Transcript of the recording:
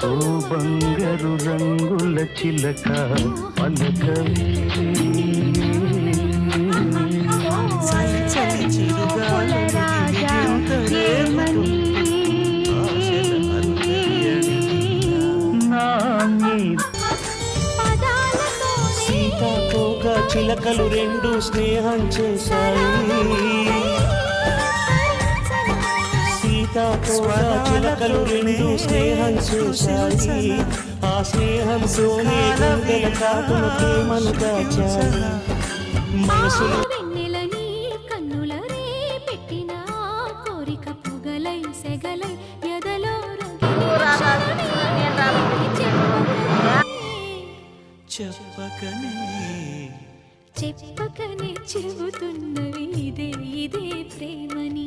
ఓ బంగారు రంగుల చిలక పలకవే చలి చలి చిరుగాలి సీతాకోక చిలకలు రెండు స్నేహం చేశాయి సీతాకోక చిలకలు రెండు స్నేహం చేశాయి ఆ స్నేహంతోనే గుండెల కాటున ప్రేమను దాచాయి మనసులు చెప్పకనే చెప్పకనే చెబుతున్నవి ఇదే ఇదే ప్రేమని